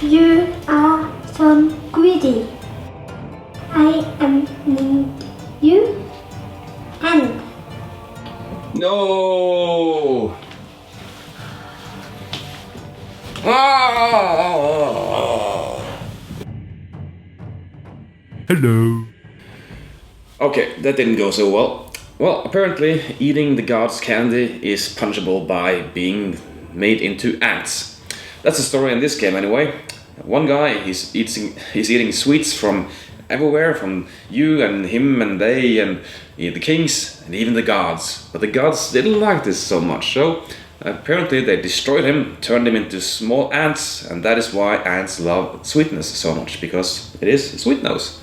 You are so greedy. I am need you and No! Hello. Okay, that didn't go so well. Well, apparently eating the god's candy is punishable by being made into ants. That's the story in this game anyway. One guy, he's eating sweets from everywhere, from you and him and they and the kings and even the gods. But the gods didn't like this so much, so apparently they destroyed him, turned him into small ants, and that is why ants love sweetness so much, because it is sweet nose.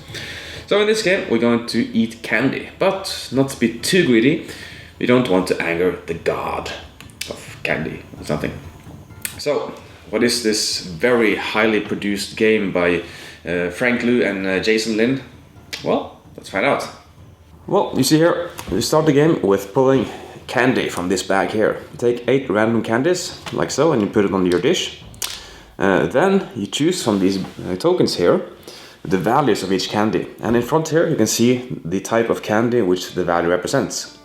So in this game we're going to eat candy, but not to be too greedy. We don't want to anger the god of candy or something. So what is this very highly produced game by Frank Liu and Jason Lin? Well, let's find out. Well, you see here, you start the game with pulling candy from this bag here. Take 8 random candies, like so, and you put it on your dish. Then you choose from these tokens here the values of each candy. And in front here you can see the type of candy which the value represents.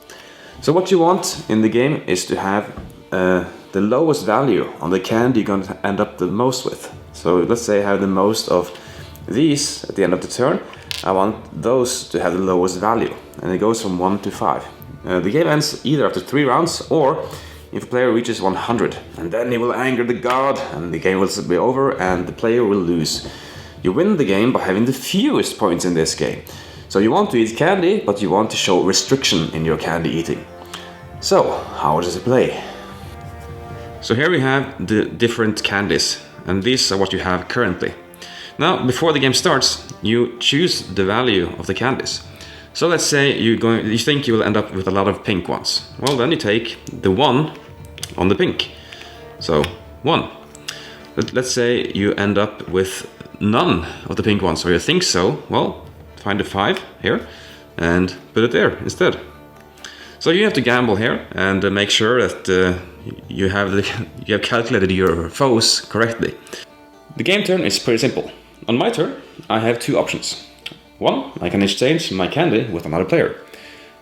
So what you want in the game is to have the lowest value on the candy you're going to end up the most with. So let's say I have the most of these at the end of the turn. I want those to have the lowest value, and it goes from 1 to 5. The game ends either after 3 rounds or if a player reaches 100, and then he will anger the god and the game will be over and the player will lose. You win the game by having the fewest points in this game. So you want to eat candy, but you want to show restriction in your candy eating. So, how does it play? So here we have the different candies, and these are what you have currently. Now, before the game starts, you choose the value of the candies. So let's say you think you will end up with a lot of pink ones. Well, then you take the 1 on the pink. So 1. Let's say you end up with none of the pink ones, or you think so. Well, find a 5 here and put it there instead. So you have to gamble here and make sure that you have calculated your foes correctly. The game turn is pretty simple. On my turn, I have 2 options. 1, I can exchange my candy with another player.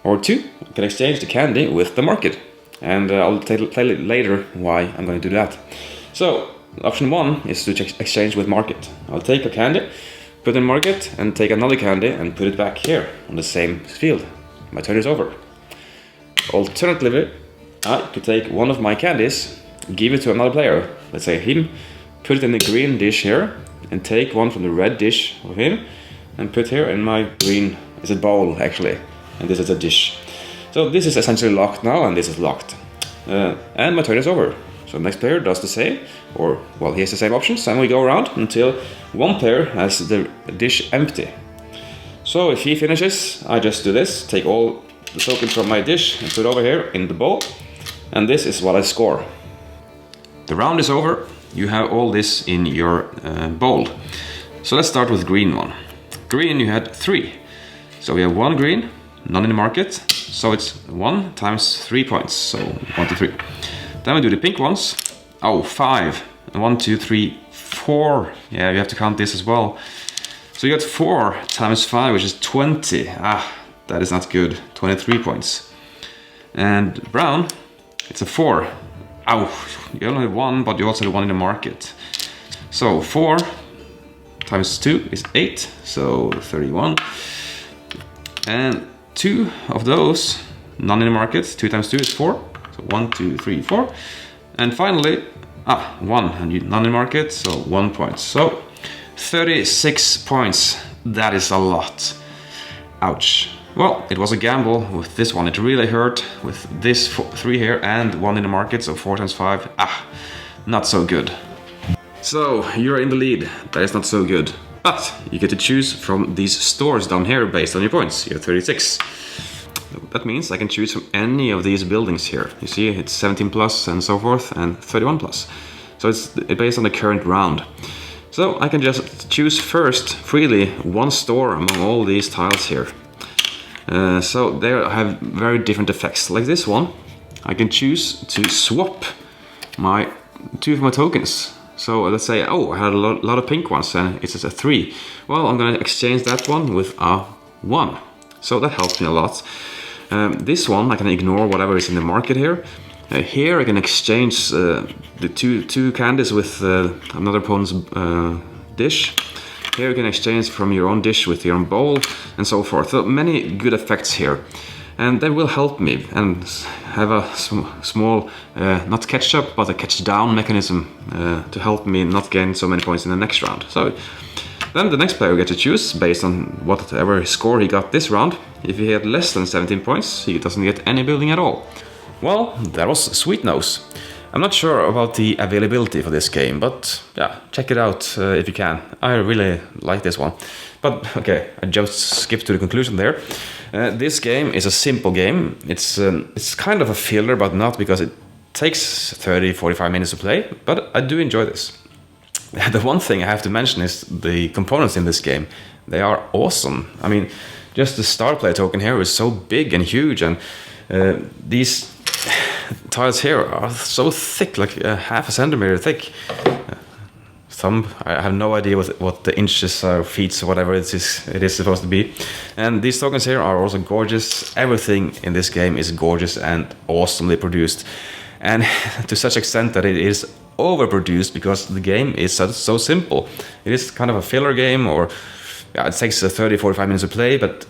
Or 2, I can exchange the candy with the market. And I'll tell you later why I'm going to do that. So, option 1 is to exchange with market. I'll take a candy, put in market, and take another candy and put it back here on the same field. My turn is over. Alternatively, I could take one of my candies, give it to another player, let's say him, put it in the green dish here, and take one from the red dish of him, and put here in my green, it's a bowl actually, and this is a dish. So this is essentially locked now, and this is locked. And my turn is over. So the next player does the same, or well, he has the same options, and we go around until one player has the dish empty. So if he finishes, I just do this, take all the tokens from my dish and put over here in the bowl, and this is what I score. The round is over. You have all this in your bowl. So let's start with green one. Green, you had 3. So we have 1 green, none in the market. So it's 1 times 3 points. So 1 to 3. Then we do the pink ones. Oh, 5. 1, 2, 3, 4. Yeah, you have to count this as well. So you got 4 times 5, which is 20. That is not good. 23 points. And brown, it's a 4. Ow, you only have 1, but you also have 1 in the market. So 4 times 2 is 8, so 31. And 2 of those, none in the market. 2 times 2 is 4. So 1, 2, 3, 4. And finally, 1, and none in the market, so 1 point. So 36 points. That is a lot. Ouch. Well, it was a gamble with this one. It really hurt with this 3 here and 1 in the market, so 4 times 5. Not so good. So, you're in the lead. That is not so good. But you get to choose from these stores down here based on your points. You're 36. That means I can choose from any of these buildings here. You see, it's 17 plus and so forth, and 31 plus. So it's based on the current round. So I can just choose first, freely, one store among all these tiles here. So they have very different effects. Like this one, I can choose to swap two of my tokens. So let's say, oh, I had a lot of pink ones and it's just a 3. Well, I'm gonna exchange that one with a 1. So that helps me a lot. This one, I can ignore whatever is in the market here. Here I can exchange the two candies with another opponent's dish. Here you can exchange from your own dish with your own bowl and so forth. So many good effects here. And that will help me and have a small, not catch up, but a catch down mechanism to help me not gain so many points in the next round. So then the next player gets to choose based on whatever score he got this round. If he had less than 17 points, he doesn't get any building at all. Well, that was Sweet Nose. I'm not sure about the availability for this game, but yeah, check it out if you can. I really like this one. But okay, I just skipped to the conclusion there. This game is a simple game. It's kind of a filler, but not because it takes 30-45 minutes to play, but I do enjoy this. The one thing I have to mention is the components in this game. They are awesome. I mean, just the star player token here is so big and huge, and these tiles here are so thick, like half a centimeter thick. I have no idea what the inches or feet or whatever it is supposed to be. And these tokens here are also gorgeous. Everything in this game is gorgeous and awesomely produced. And to such extent that it is overproduced because the game is so simple. It is kind of a filler game, or yeah, it takes 30-45 minutes to play, but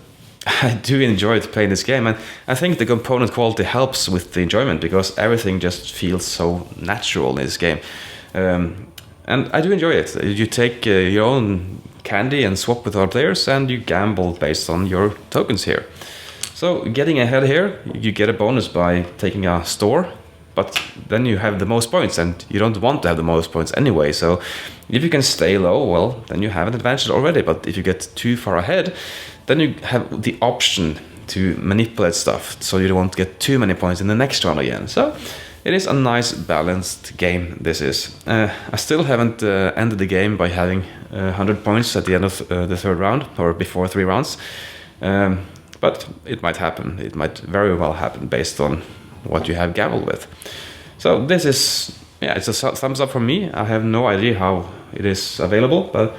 I do enjoy playing this game, and I think the component quality helps with the enjoyment because everything just feels so natural in this game. And I do enjoy it. You take your own candy and swap with other players, and you gamble based on your tokens here. So getting ahead here, you get a bonus by taking a store, but then you have the most points, and you don't want to have the most points anyway. So if you can stay low, well, then you have an advantage already. But if you get too far ahead, then you have the option to manipulate stuff, so you don't want to get too many points in the next round again. So it is a nice balanced game, this is. I still haven't ended the game by having 100 points at the end of the third round, or before 3 rounds. But it might happen. It might very well happen based on what you have gambled with. So this is, yeah, it's a thumbs up from me. I have no idea how it is available, but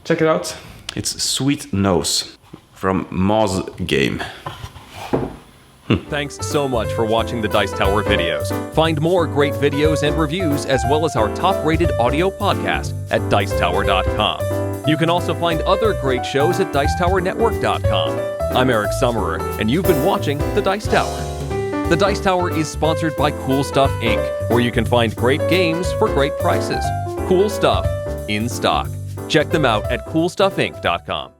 check it out. It's Sweet Nose from Moz Game. Thanks so much for watching the Dice Tower videos. Find more great videos and reviews, as well as our top-rated audio podcast at Dicetower.com. You can also find other great shows at Dicetowernetwork.com. I'm Eric Summerer, and you've been watching The Dice Tower. The Dice Tower is sponsored by Cool Stuff Inc., where you can find great games for great prices. Cool stuff in stock. Check them out at CoolStuffInc.com.